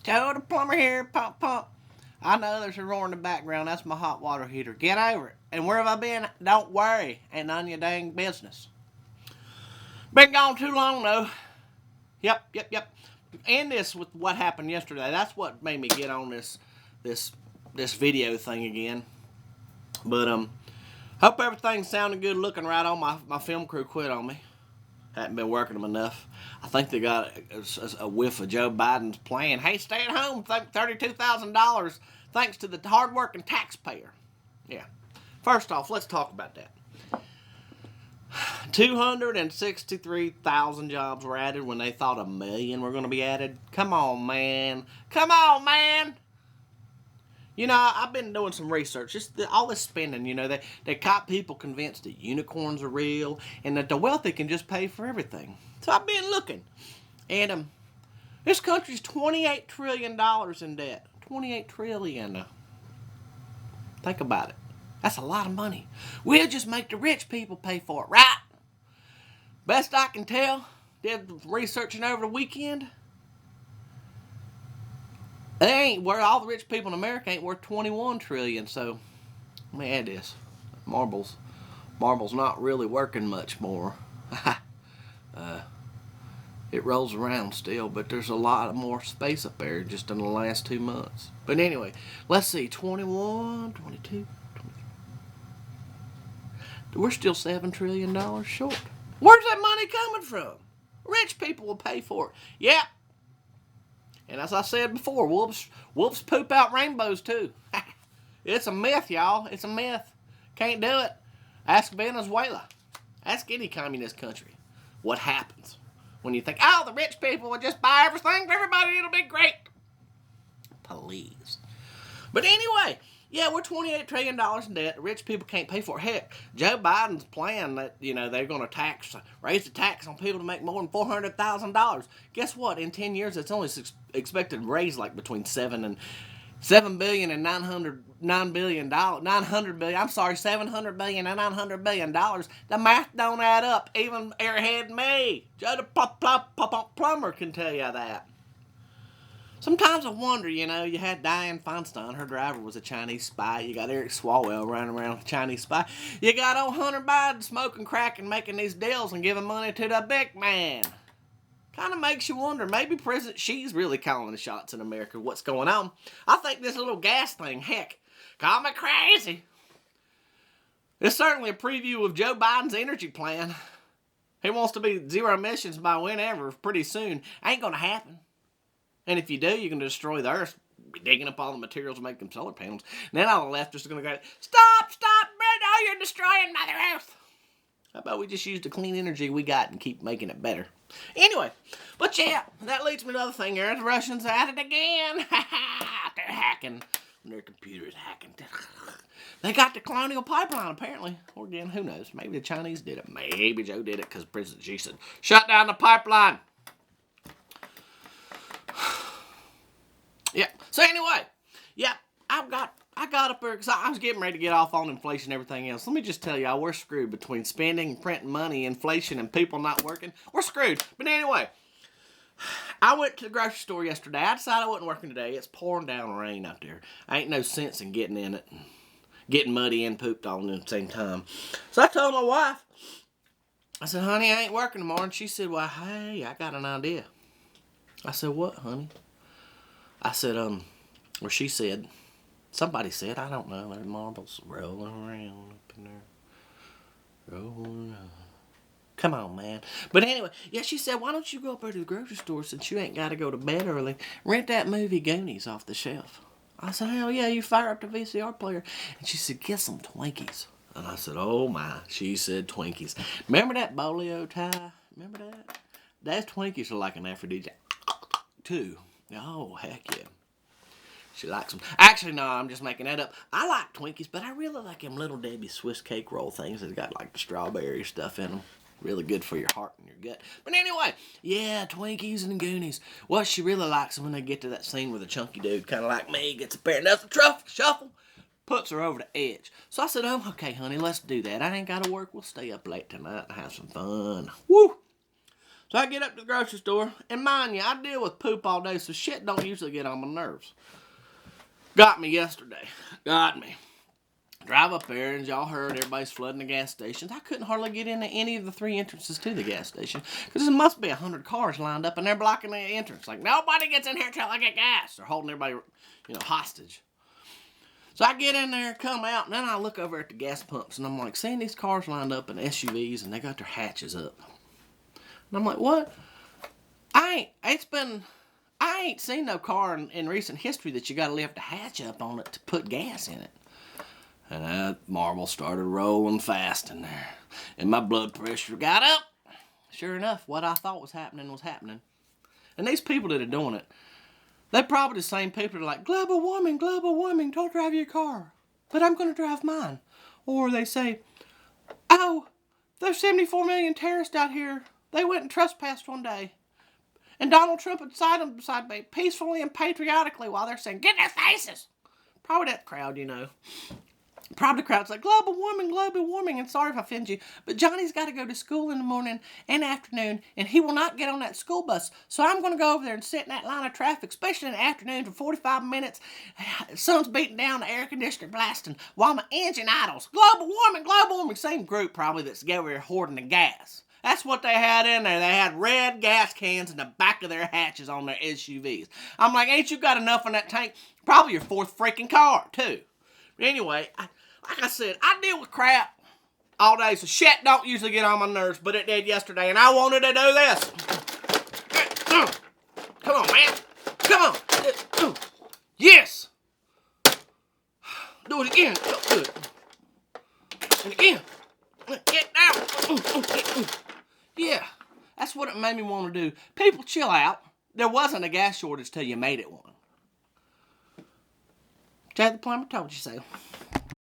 Joe the plumber here, pump, pump. I know there's a roar in the background. That's my hot water heater. Get over it. And where have I been? Don't worry. Ain't none of your dang business. Been gone too long, though. Yep. End this with what happened yesterday. That's what made me get on this video thing again. But, hope everything's sounding good, looking right on. My film crew quit on me. Hadn't been working them enough. I think they got a whiff of Joe Biden's plan. Hey, stay at home. $32,000 thanks to the hardworking taxpayer. Yeah. First off, let's talk about that. 263,000 jobs were added when they thought 1 million were going to be added. Come on, man. You know, I've been doing some research. All this spending, you know, they got people convinced that unicorns are real and that the wealthy can just pay for everything. So I've been looking. And this country's $28 trillion in debt. $28 trillion. Think about it. That's a lot of money. We'll just make the rich people pay for it, right? Best I can tell, did researching over the weekend. They ain't worth, all the rich people in America ain't worth 21 trillion. So let me add this. Marble's not really working much more. It rolls around still, but there's a lot more space up there just in the last 2 months. But anyway, let's see, 21, 22, 23. We're still $7 trillion short. Where's that money coming from? Rich people will pay for it. Yep. And as I said before, wolves poop out rainbows too. It's a myth, y'all. It's a myth. Can't do it. Ask Venezuela. Ask any communist country. What happens when you think, oh, the rich people will just buy everything for everybody, it'll be great. Please. But anyway, yeah, we're $28 trillion in debt. The rich people can't pay for it. Heck, Joe Biden's plan that, you know, they're going to raise the tax on people to make more than $400,000. Guess what? In 10 years, it's only expected to raise like between $7 billion and $900 billion. I'm sorry, $700 billion and $900 billion. The math don't add up. Even airhead me, Joe the Plumber, can tell you that. Sometimes I wonder, you know, you had Dianne Feinstein, her driver was a Chinese spy. You got Eric Swalwell running around with a Chinese spy. You got old Hunter Biden smoking crack and making these deals and giving money to the big man. Kind of makes you wonder, maybe President Xi's really calling the shots in America. What's going on? I think this little gas thing, heck, call me crazy. It's certainly a preview of Joe Biden's energy plan. He wants to be zero emissions by whenever, pretty soon. Ain't gonna happen. And if you do, you're going to destroy the earth, digging up all the materials to make them solar panels. And then all the leftists are going to go, stop, no, you're destroying Mother Earth. How about we just use the clean energy we got and keep making it better? Anyway, but yeah, that leads me to another thing here. The Russians at it again. They're hacking. Their computer's hacking. They got the Colonial Pipeline, apparently. Or again, who knows? Maybe the Chinese did it. Maybe Joe did it because President Xi said, shut down the pipeline. Yeah. So anyway, yeah, I got up there because I was getting ready to get off on inflation and everything else. Let me just tell y'all, we're screwed between spending, printing money, inflation, and people not working. We're screwed. But anyway, I went to the grocery store yesterday. I decided I wasn't working today. It's pouring down rain out there. Ain't no sense in getting in it and getting muddy and pooped all at the same time. So I told my wife, I said, honey, I ain't working tomorrow. And she said, well, hey, I got an idea. I said, what, honey? I said, or she said, somebody said, I don't know, their marbles rolling around up in there. Rolling around. Come on, man. But anyway, yeah, she said, why don't you go up there to the grocery store since you ain't got to go to bed early? Rent that movie Goonies off the shelf. I said, hell yeah, you fire up the VCR player. And she said, get some Twinkies. And I said, oh my. She said Twinkies. Remember that bolio tie? Remember that? Those Twinkies are like an aphrodisiac too. Oh, heck yeah. She likes them. Actually, no, I'm just making that up. I like Twinkies, but I really like them Little Debbie Swiss cake roll things that got like the strawberry stuff in them. Really good for your heart and your gut. But anyway, yeah, Twinkies and Goonies. What she really likes when they get to that scene where the chunky dude, kind of like me, gets a pair and does the truffle shuffle, puts her over the edge. So I said, oh, okay, honey, let's do that. I ain't got to work. We'll stay up late tonight and have some fun. Woo! So I get up to the grocery store, and mind you, I deal with poop all day, so shit don't usually get on my nerves. Got me yesterday. Got me. Drive up there, and y'all heard everybody's flooding the gas stations. I couldn't hardly get into any of the 3 entrances to the gas station because there must be 100 cars lined up, and they're blocking the entrance. Like, nobody gets in here till I get gas. They're holding everybody, hostage. So I get in there, come out, and then I look over at the gas pumps, and I'm like, seeing these cars lined up in SUVs, and they got their hatches up. And I'm like, what? I ain't seen no car in recent history that you got to lift the hatch up on it to put gas in it. And that marble started rolling fast in there. And my blood pressure got up. Sure enough, what I thought was happening was happening. And these people that are doing it, they're probably the same people that are like, global warming, don't drive your car. But I'm going to drive mine. Or they say, oh, there's 74 million terrorists out here. They went and trespassed one day. And Donald Trump inside them beside me, peacefully and patriotically, while they're saying, get in their faces. Probably that crowd, Probably the crowd's like, global warming, and sorry if I offend you, but Johnny's got to go to school in the morning and afternoon, and he will not get on that school bus. So I'm going to go over there and sit in that line of traffic, especially in the afternoon for 45 minutes. Sun's beating down, the air conditioner blasting, while my engine idles. Global warming. Same group probably that's over there hoarding the gas. That's what they had in there. They had red gas cans in the back of their hatches on their SUVs. I'm like, ain't you got enough in that tank? Probably your 4th freaking car, too. But anyway, like I said, I deal with crap all day, so shit don't usually get on my nerves, but it did yesterday, and I wanted to do this. Come on, man. Come on. Yes. Do it again. Do it. And again. Get down. Yeah, that's what it made me want to do. People, chill out. There wasn't a gas shortage till you made it one. Chad the Plumber told you so.